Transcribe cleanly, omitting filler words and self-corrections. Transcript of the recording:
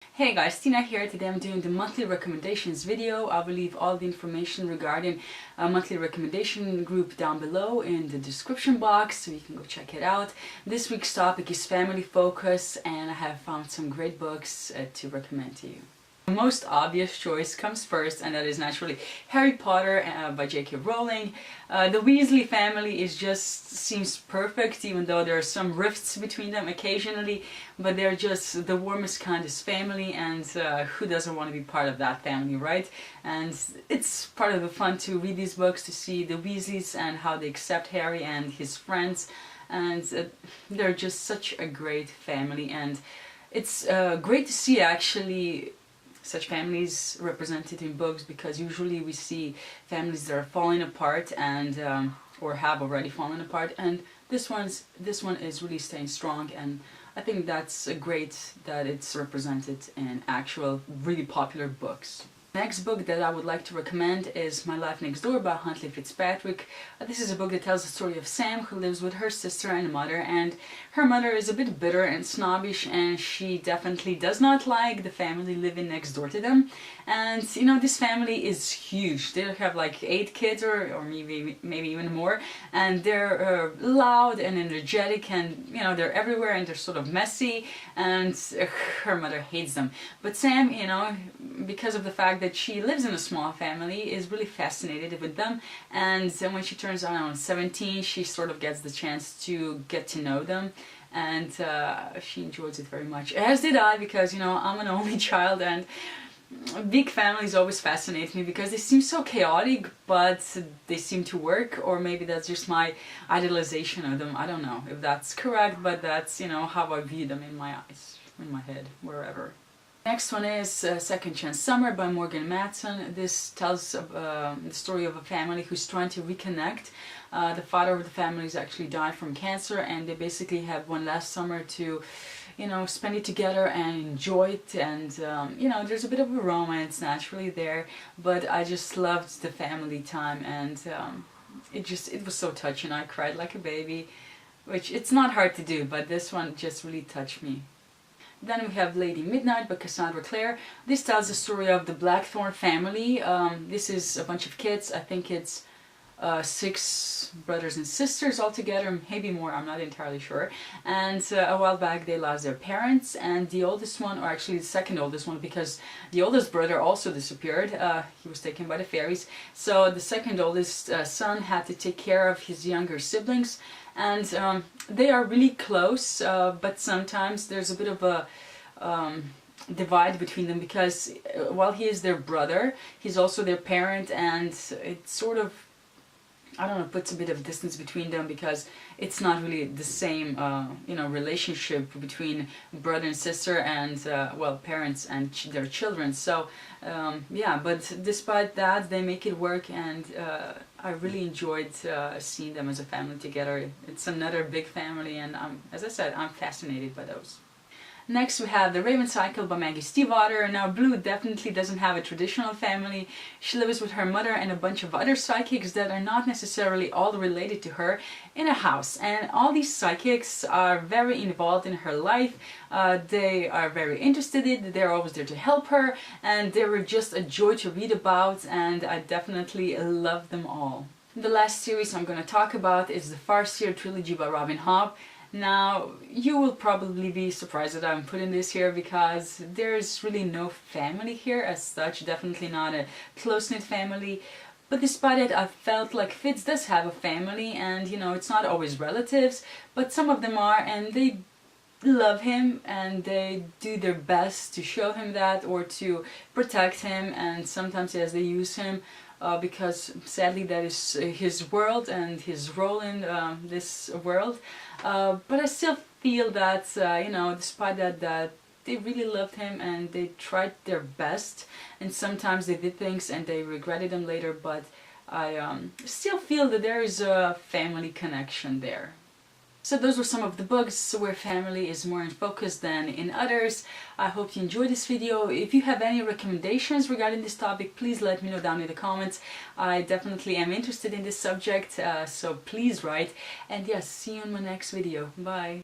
Hey guys, Tina here. Today I'm doing the monthly recommendations video. I will leave all the information regarding a monthly recommendation group down below in the description box so you can go check it out. This week's topic is family focus and I have found some great books to recommend to you. The most obvious choice comes first, and that is naturally Harry Potter by J.K. Rowling. The Weasley family seems perfect, even though there are some rifts between them occasionally, but they're just the warmest, kindest family, and who doesn't want to be part of that family, right? And it's part of the fun to read these books, to see the Weasleys and how they accept Harry and his friends, and they're just such a great family, and it's great to see actually such families represented in books, because usually we see families that are falling apart and or have already fallen apart, and this one is really staying strong, and I think that's great that it's represented in actual really popular books. Next book that I would like to recommend is My Life Next Door by Huntley Fitzpatrick. This is a book that tells the story of Sam, who lives with her sister and mother, and her mother is a bit bitter and snobbish, and she definitely does not like the family living next door to them. And you know, this family is huge. They have like 8 kids or maybe even more, and they're loud and energetic, and you know, they're everywhere, and they're sort of messy, and her mother hates them. But Sam, you know, because of the fact that she lives in a small family, is really fascinated with them, and then when she turns around 17, she sort of gets the chance to get to know them, and she enjoys it very much, as did I, because you know, I'm an only child, and big families always fascinate me because they seem so chaotic, but they seem to work, or maybe that's just my idealization of them. I don't know if that's correct, but that's, you know, how I view them in my eyes, in my head, wherever. Next one is Second Chance Summer by Morgan Matson. This tells the story of a family who's trying to reconnect. The father of the family has actually died from cancer, and they basically have one last summer to, you know, spend it together and enjoy it, and you know, there's a bit of a romance naturally there, but I just loved the family time, and it was so touching. I cried like a baby, which it's not hard to do, but this one just really touched me. Then we have Lady Midnight by Cassandra Clare. This tells the story of the Blackthorne family. This is a bunch of kids. I think it's 6 brothers and sisters altogether, maybe more, I'm not entirely sure. And a while back they lost their parents, and the oldest one, or actually the second oldest one, because the oldest brother also disappeared. He was taken by the fairies. So the second oldest son had to take care of his younger siblings, and they are really close, but sometimes there's a bit of a divide between them, because while he is their brother, he's also their parent, and it sort of, I don't know, puts a bit of distance between them, because it's not really the same, you know, relationship between brother and sister, and well, parents and their children. So yeah, but despite that, they make it work, and I really enjoyed seeing them as a family together. It's another big family, and as I said, I'm fascinated by those. Next we have The Raven Cycle by Maggie Stiefvater. Now Blue definitely doesn't have a traditional family. She lives with her mother and a bunch of other psychics that are not necessarily all related to her in a house. And all these psychics are very involved in her life. They are very interested in it, they're always there to help her, and they were just a joy to read about, and I definitely love them all. The last series I'm going to talk about is the Farseer Trilogy by Robin Hobb. Now, you will probably be surprised that I'm putting this here, because there's really no family here as such, definitely not a close-knit family. But despite it, I felt like Fitz does have a family, and you know, it's not always relatives, but some of them are, and they love him, and they do their best to show him that, or to protect him, and sometimes yes, they use him. Because sadly that is his world and his role in this world. But I still feel that, you know, despite that, they really loved him and they tried their best, and sometimes they did things and they regretted them later, but I still feel that there is a family connection there. So those were some of the books where family is more in focus than in others. I hope you enjoyed this video. If you have any recommendations regarding this topic, please let me know down in the comments. I definitely am interested in this subject, so please write. And yes, see you in my next video. Bye!